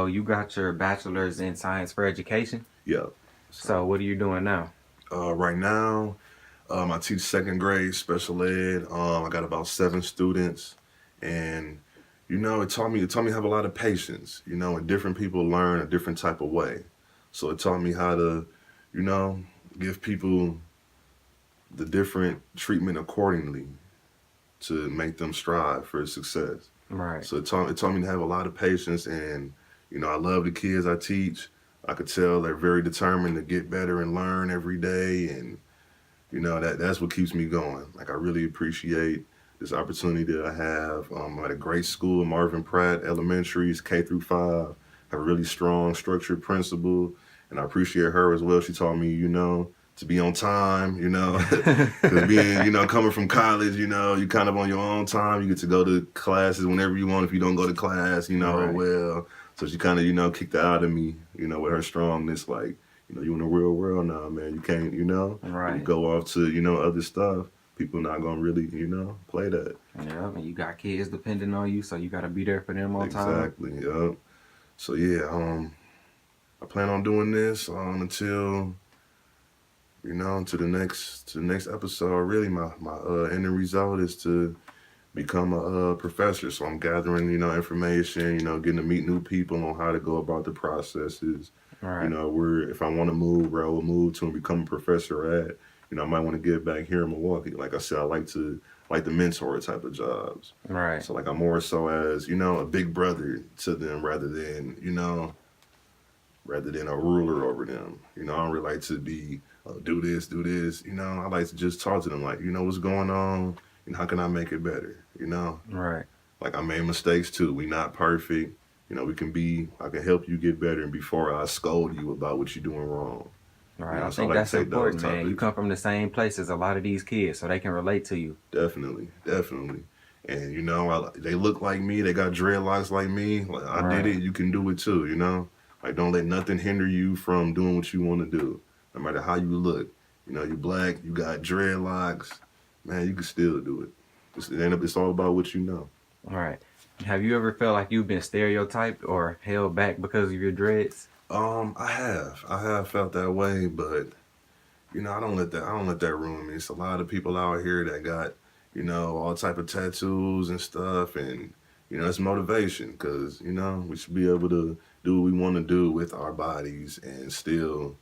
So you got your bachelor's in science for education. Yeah. So So what are you doing now? right now, I teach second grade special ed. I got about 7 students, and it taught me to have a lot of patience. And different people learn a different type of way. So it taught me how to, you know, give people the different treatment accordingly to make them strive for success. Right. So it taught me to have a lot of patience, and I love the kids I teach. I could tell they're very determined to get better and learn every day, and that's what keeps me going. Like I really appreciate this opportunity that I have. I'm at a great school, Marvin Pratt Elementary, it's K through 5. Have a really strong, structured principal, and I appreciate her as well. She taught me, to be on time. Because being, coming from college, you kind of on your own time. You get to go to classes whenever you want. If you don't go to class, oh Right. well. So she kind of, kicked that out of me, with her strongness, like you in the real world now, man. You can't, when you Right. go off to, other stuff, people not gonna really, play that. Yeah. And you got kids depending on you, so you got to be there for them on time. Exactly. Yep. So yeah, I plan on doing this until to the next episode. Really, my ending result is to become a professor. So I'm gathering, information, getting to meet new people on how to go about the processes. Right. Where if I want to move, where I will move to and become a professor at. I might want to give back here in Milwaukee. Like I said, I like the mentor type of jobs. Right. So like I'm more so as a big brother to them rather than a ruler over them. I don't really like to be do this, do this. I like to just talk to them like, what's going on, and how can I make it better. Right. Like I made mistakes too. We not perfect. I can help you get better, and before I scold you about what you're doing wrong. Right. I So I think like to that's take those important, man. You topics. come from the same place as a lot of these kids, so they can relate to you. Definitely, definitely. And they look like me. They got dreadlocks like me. Like I did Right. it. You can do it too. Like don't let nothing hinder you from doing what you want to do, no matter how you look. You black. You got dreadlocks. Man, you can still do it. It's all about what you know. Right. Have you ever felt like you've been stereotyped or held back because of your dreads? I have felt that way, but I don't let that ruin me. It's a lot of people out here that got, all type of tattoos and stuff, and it's motivation because we should be able to do what we want to do with our bodies and still,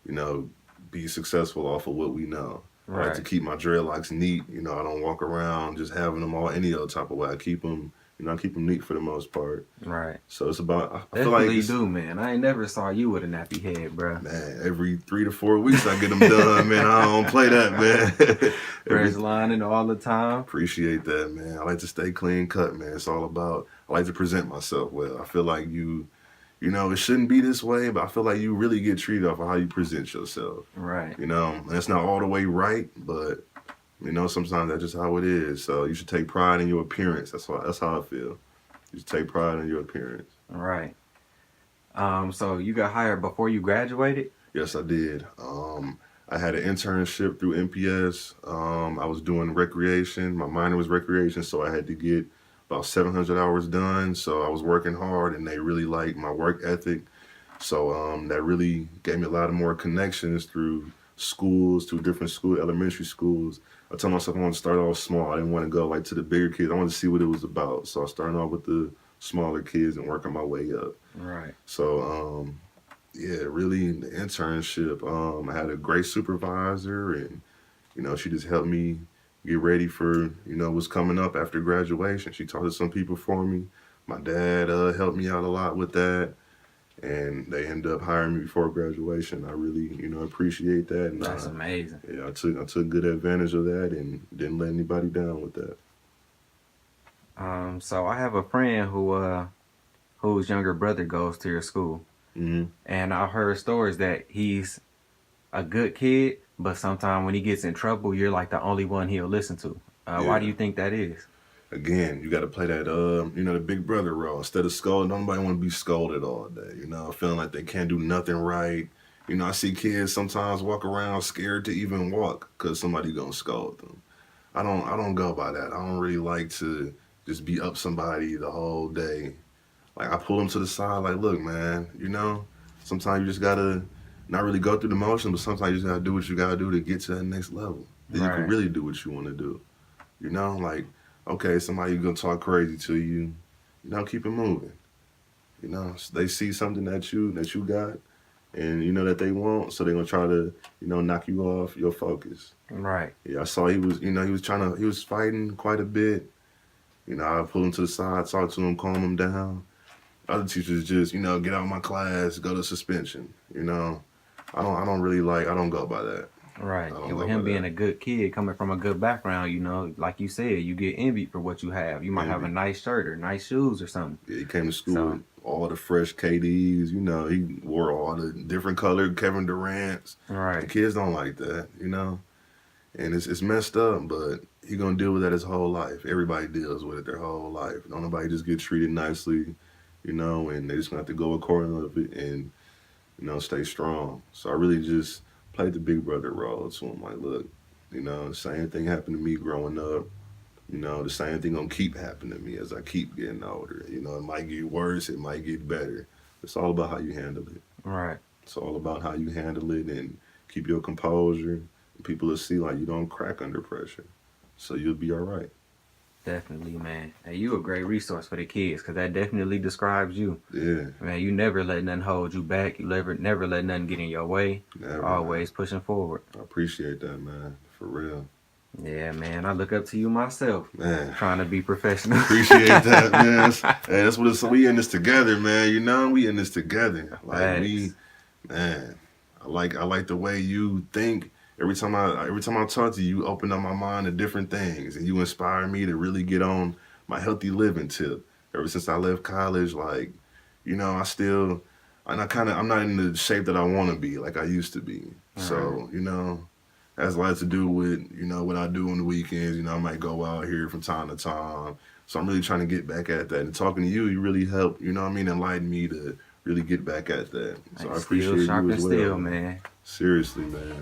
you know, be successful off of what we know. I like to Right. keep my dreadlocks neat. I don't walk around just having them all any other type of way. I keep them neat for the most part. Right. So it's about. I feel like Definitely it's do, man. I ain't never saw you with a nappy head, bro. Man, every 3 to 4 weeks I get them done, man. I don't play that, man. Fresh every lining all the time. Appreciate that, man. I like to stay clean cut, man. It's all about. I like to present myself well. I feel like it shouldn't be this way, but I feel like you really get treated off of how you present yourself. Right. And that's not all the way right, but sometimes that's just how it is. So you should take pride in your appearance. That's how I feel. You should take pride in your appearance. Right. So you got hired before you graduated? Yes, I did. I had an internship through NPS. I was doing recreation. My minor was recreation, so I had to get about 700 hours done. So I was working hard, and they really liked my work ethic. So that really gave me a lot of more connections through schools, through different elementary schools. I told myself I wanted to start off small. I didn't want to go like to the bigger kids. I wanted to see what it was about. So I started off with the smaller kids and working my way up. Right. So yeah, really the internship. I had a great supervisor, and she just helped me get ready for what's coming up after graduation. She talked to some people for me. My dad helped me out a lot with that, and they ended up hiring me before graduation. I really appreciate that, and That's amazing. yeah, I took good advantage of that and didn't let anybody down with that. So I have a friend whose younger brother goes to your school, Hmm. and I've heard stories that he's a good kid, but sometimes when he gets in trouble, you're like the only one he'll listen to. Why do Yeah. you think that is? Again, you got to play that, the big brother role. Instead of scolding, nobody want to be scolded all day. Feeling like they can't do nothing right. I see kids sometimes walk around scared to even walk because somebody gonna scold them. I don't go by that. I don't really like to just be up somebody the whole day. Like I pull him to the side, like, look, man, sometimes you just gotta not really go through the motion, but sometimes you just gotta do what you gotta do to get to that next level. Then you can Right. really do what you want to do. Like, okay, somebody gonna talk crazy to you, keep it moving. They see something that you got, and that they want, so they're gonna try to, knock you off your focus. Right. Yeah, I saw he was fighting quite a bit. I pull him to the side, talk to him, calm him down. Other teachers just, get out of my class, go to suspension. I don't go by that. I Right. don't And with go by him being that. a good kid, coming from a good background, like you said, you get envied for what you have. You might have a Envy. nice shirt or nice shoes or something. Yeah, he came to school So, with all the fresh KDs. He wore all the different colored Kevin Durant's. The right. kids don't like that. And it's messed up, but he gonna deal with that his whole life. Everybody deals with it their whole life. Don't nobody just get treated nicely, and they just gonna have to go according to it and stay strong. So I really just played the big brother role to him. Like, look, the same thing happened to me growing up. The same thing gonna keep happening to me as I keep getting older. It might get worse, it might get better. It's all about how you handle it. Right. It's all about how you handle it and keep your composure. People will see like you don't crack under pressure, so you'll be all right. Definitely, man. And you a great resource for the kids because that definitely describes you. Yeah, Man, you never let nothing hold you back. You never let nothing get in your way. never, man. Always pushing forward. I appreciate that, man, for real, Yeah, man. I look up to you myself, man. trying to be professional. Appreciate that, man. Hey, that's what it's. We in this together, man. We in this together. Like Facts. man. I like the way you think. Every time I talk to you, you open up my mind to different things, and you inspire me to really get on my healthy living tip. Ever since I left college, like, I still, I'm not in the shape that I want to be like I used to be. All right. So, has a lot to do with what I do on the weekends. I might go out here from time to time. So I'm really trying to get back at that. And talking to you, you really help. Enlighten me to really get back at that. So Like I steel appreciate you sharpen as steel, well. man. Seriously, man.